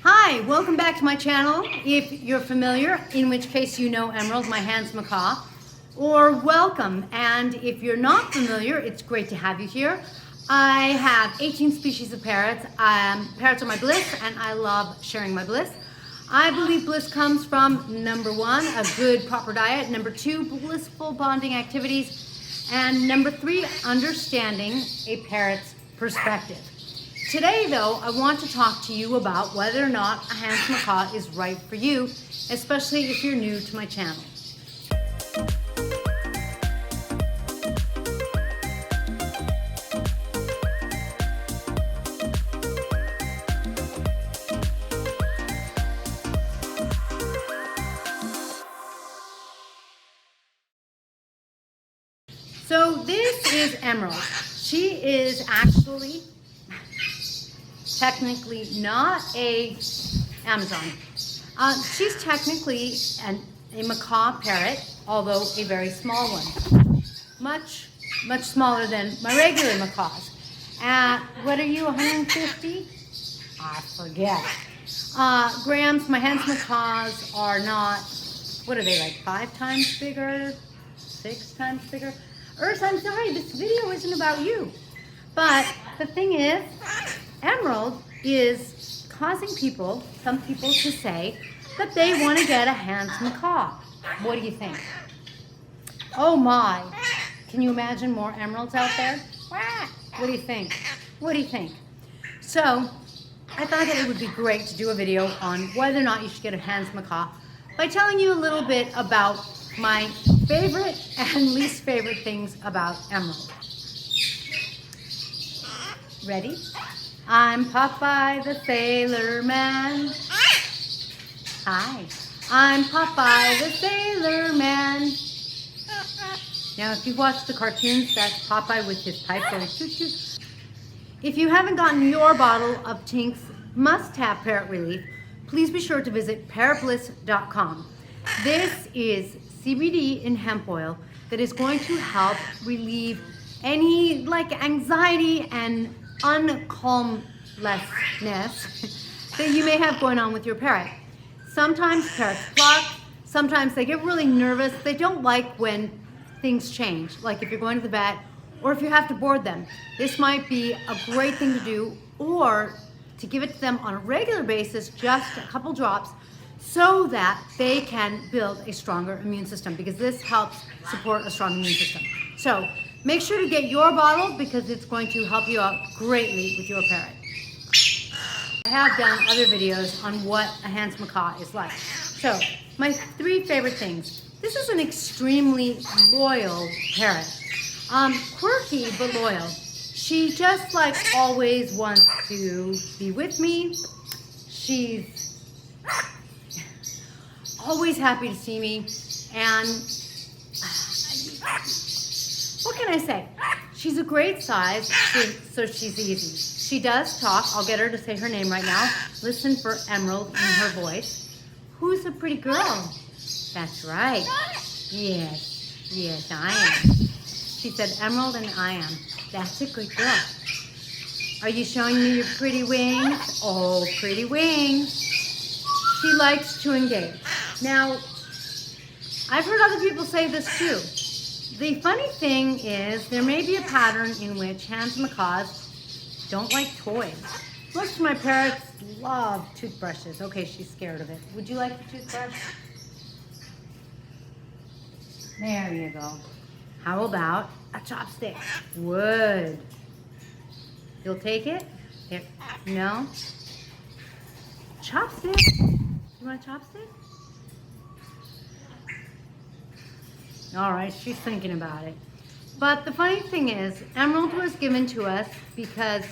Hi, welcome back to my channel. If you're familiar, in which case you know Emerald, my hands macaw, or welcome. And if you're not familiar, it's great to have you here. I have 18 species of parrots. Parrots are my bliss, and I love sharing my bliss. I believe bliss comes from, number one, a good proper diet, number two, blissful bonding activities, and number three, understanding a parrot's perspective. Today, though, I want to talk to you about whether or not a hands macaw is right for you, especially if you're new to my channel. So this is Emerald. She is actually technically not a Amazon. She's technically a macaw parrot, although a very small one. Much smaller than my regular macaws. What are you, 150? I forget. Grams, my hands macaws are not, what are they, like 5 times bigger? 6 times bigger? Urs, I'm sorry, this video isn't about you. But the thing is, Emerald is causing some people to say that they want to get a hands macaw. What do you think? Oh my, can you imagine more emeralds out there? What do you think? What do you think? So, I thought that it would be great to do a video on whether or not you should get a hands macaw by telling you a little bit about my favorite and least favorite things about Emerald. Ready? I'm Popeye the Sailor Man. Hi. I'm Popeye the Sailor Man. Now, if you've watched the cartoons, that's Popeye with his pipe going choo-choo. If you haven't gotten your bottle of Tink's must-have parrot relief, please be sure to visit parrotbliss.com. This is CBD in hemp oil that is going to help relieve any anxiety and uncalmlessness that you may have going on with your parrot. Sometimes parrots pluck, sometimes they get really nervous. They don't like when things change, like if you're going to the vet or if you have to board them. This might be a great thing to do, or to give it to them on a regular basis, just a couple drops, so that they can build a stronger immune system, because this helps support a strong immune system. So make sure to get your bottle, because it's going to help you out greatly with your parrot. I have done other videos on what a hands macaw is like. So my 3 favorite things. This is an extremely loyal parrot. Quirky but loyal. She just always wants to be with me. She's always happy to see me, and what can I say? She's a great size, so she's easy. She does talk. I'll get her to say her name right now. Listen for Emerald in her voice. Who's a pretty girl? That's right. Yes, I am. She said Emerald, and I am. That's a good girl. Are you showing me your pretty wings? Oh, pretty wings. She likes to engage. Now, I've heard other people say this too. The funny thing is, there may be a pattern in which hands macaws don't like toys. Most of my parrots love toothbrushes. Okay, she's scared of it. Would you like the toothbrush? There you go. How about a chopstick? Would. You'll take it? Here. No? Chopstick? You want a chopstick? All right, she's thinking about it. But the funny thing is, Emerald was given to us because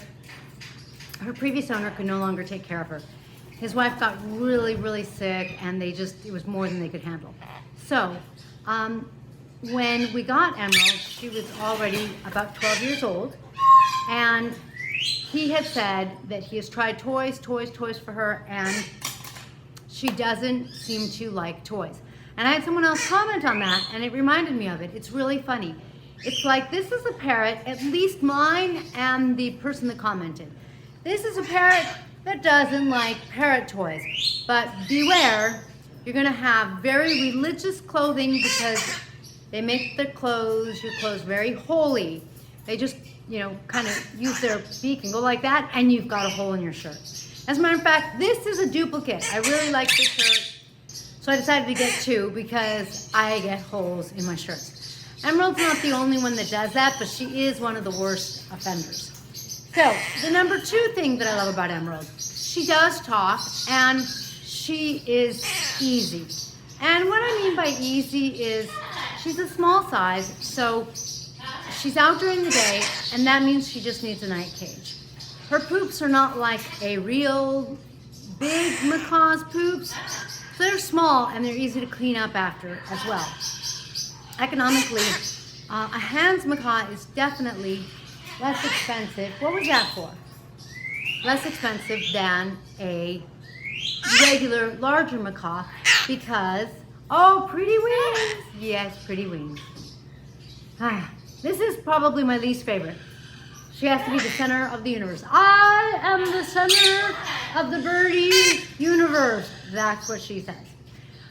her previous owner could no longer take care of her. His wife got really sick, and it was more than they could handle. So, when we got Emerald, she was already about 12 years old, and he had said that he has tried toys for her, and she doesn't seem to like toys. And I had someone else comment on that, and it reminded me of it. It's really funny. It's like, this is a parrot, at least mine and the person that commented. This is a parrot that doesn't like parrot toys. But beware, you're gonna have very religious clothing because they make their clothes, your clothes, very holy. They just, you know, kind of use their beak and go like that, and you've got a hole in your shirt. As a matter of fact, this is a duplicate. I really like this shirt, so I decided to get two because I get holes in my shirts. Emerald's not the only one that does that, but she is one of the worst offenders. So, the number 2 thing that I love about Emerald, she does talk, and she is easy. And what I mean by easy is she's a small size, so she's out during the day, and that means she just needs a night cage. Her poops are not like a real big macaw's poops. So they're small and they're easy to clean up after as well. Economically, a Hahn's macaw is definitely less expensive. What was that for? Less expensive than a regular larger macaw because, oh, pretty wings. Yes, pretty wings. This is probably my least favorite. She has to be the center of the universe. I am the center of the birdie universe. That's what she says.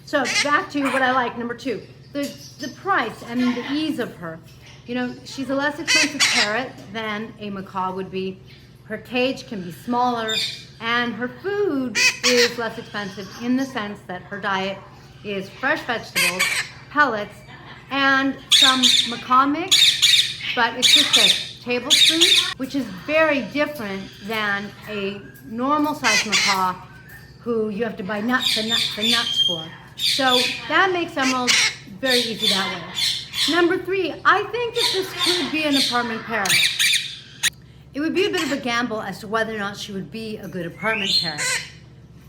So back to what I like, number 2. The price and the ease of her. You know, she's a less expensive parrot than a macaw would be. Her cage can be smaller, and her food is less expensive in the sense that her diet is fresh vegetables, pellets, and some macaw mix, but it's just a tablespoon, which is very different than a normal size macaw who you have to buy nuts and nuts and nuts for. So that makes Emerald very easy that way. Number 3, I think that this could be an apartment parrot. It would be a bit of a gamble as to whether or not she would be a good apartment parrot.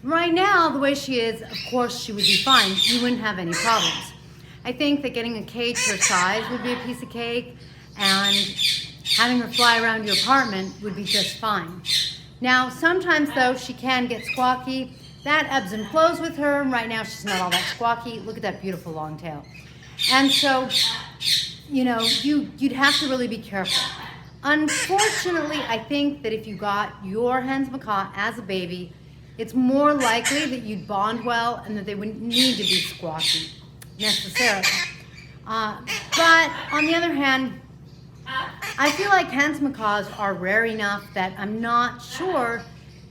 Right now, the way she is, of course, she would be fine. You wouldn't have any problems. I think that getting a cage her size would be a piece of cake, and having her fly around your apartment would be just fine. Now, sometimes though, she can get squawky. That ebbs and flows with her. Right now, she's not all that squawky. Look at that beautiful long tail. And so, you know, you'd have to really be careful. Unfortunately, I think that if you got your Hahn's macaw as a baby, it's more likely that you'd bond well and that they wouldn't need to be squawky necessarily. But on the other hand, I feel like Hahn's macaws are rare enough that I'm not sure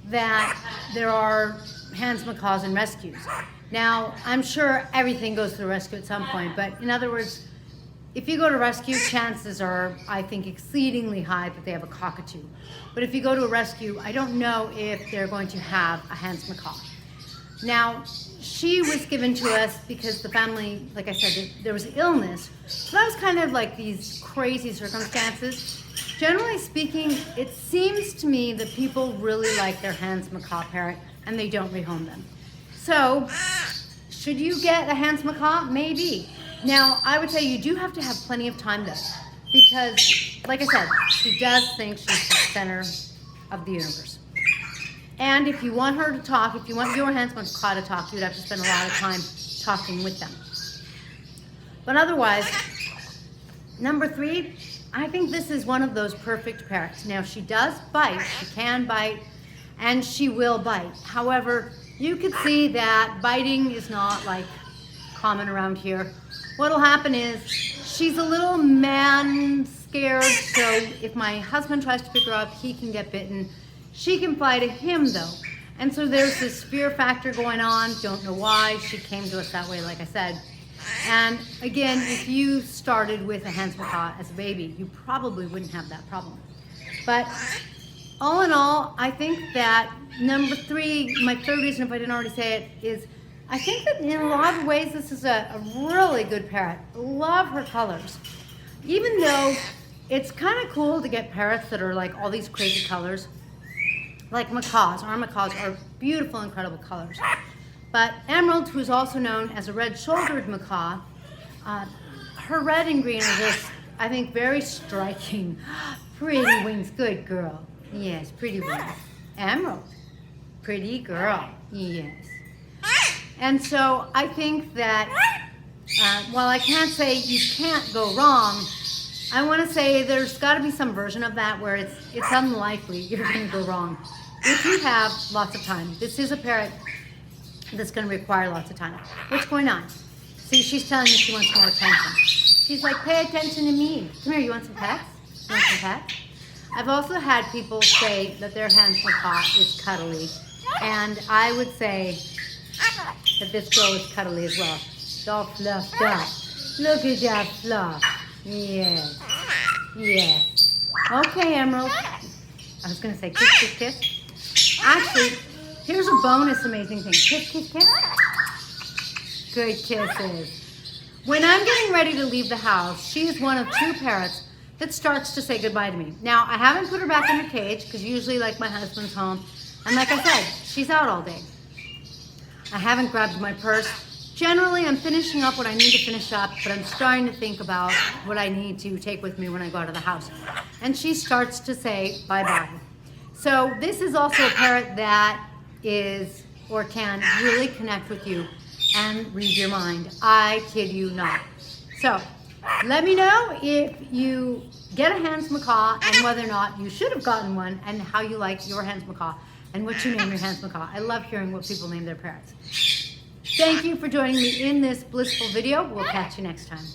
that there are Hahn's macaws in rescues. Now, I'm sure everything goes through rescue at some point, but in other words, if you go to rescue, chances are, I think, exceedingly high that they have a cockatoo. But if you go to a rescue, I don't know if they're going to have a Hahn's macaw. Now, she was given to us because the family, like I said, there was illness. So that was kind of like these crazy circumstances. Generally speaking, it seems to me that people really like their Hahn's macaw parrot and they don't rehome them. So, should you get a Hahn's macaw? Maybe. Now, I would say you do have to have plenty of time though, because, like I said, she does think she's the center of the universe. And if you want her to talk, if you want your Hahn's macaw to talk, you would have to spend a lot of time talking with them. But otherwise, number 3, I think this is one of those perfect parrots. Now, she does bite, she can bite, and she will bite. However, you could see that biting is not like common around here. What'll happen is she's a little man scared, so if my husband tries to pick her up, he can get bitten. She can fly to him though. And so there's this fear factor going on. Don't know why. She came to us that way, like I said. And again, if you started with a Hahn's macaw as a baby, you probably wouldn't have that problem. But all in all, I think that number 3, my third reason, if I didn't already say it, is I think that in a lot of ways this is a really good parrot. Love her colors. Even though it's kind of cool to get parrots that are like all these crazy colors, like macaws. Our macaws are beautiful, incredible colors. But Emerald, who's also known as a red-shouldered macaw, her red and green are just, I think, very striking. Pretty wings, good girl. Yes, pretty wings. Emerald, pretty girl. Yes. And so I think that while I can't say you can't go wrong, I want to say there's got to be some version of that where it's unlikely you're going to go wrong. if you have lots of time, this is a parrot that's going to require lots of time. What's going on? See, she's telling me she wants more attention. She's like, pay attention to me. Come here, you want some pets? You want some pets? I've also had people say that their Hahn Macaw is cuddly, and I would say that this girl is cuddly as well. It's all fluffed up. Look at that fluff. Yes. Yes. Okay, Emerald. I was going to say kiss, kiss, kiss. Actually, here's a bonus amazing thing. Kiss, kiss, kiss. Good kisses. When I'm getting ready to leave the house, she is one of 2 parrots that starts to say goodbye to me. Now, I haven't put her back in her cage because usually, like, my husband's home. And like I said, she's out all day. I haven't grabbed my purse. Generally, I'm finishing up what I need to finish up, but I'm starting to think about what I need to take with me when I go out of the house. And she starts to say bye-bye. So this is also a parrot that is or can really connect with you and read your mind. I kid you not. So let me know if you get a Hahn Macaw and whether or not you should have gotten one and how you like your Hahn Macaw and what you name your Hahn Macaw. I love hearing what people name their parrots. Thank you for joining me in this blissful video. We'll catch you next time.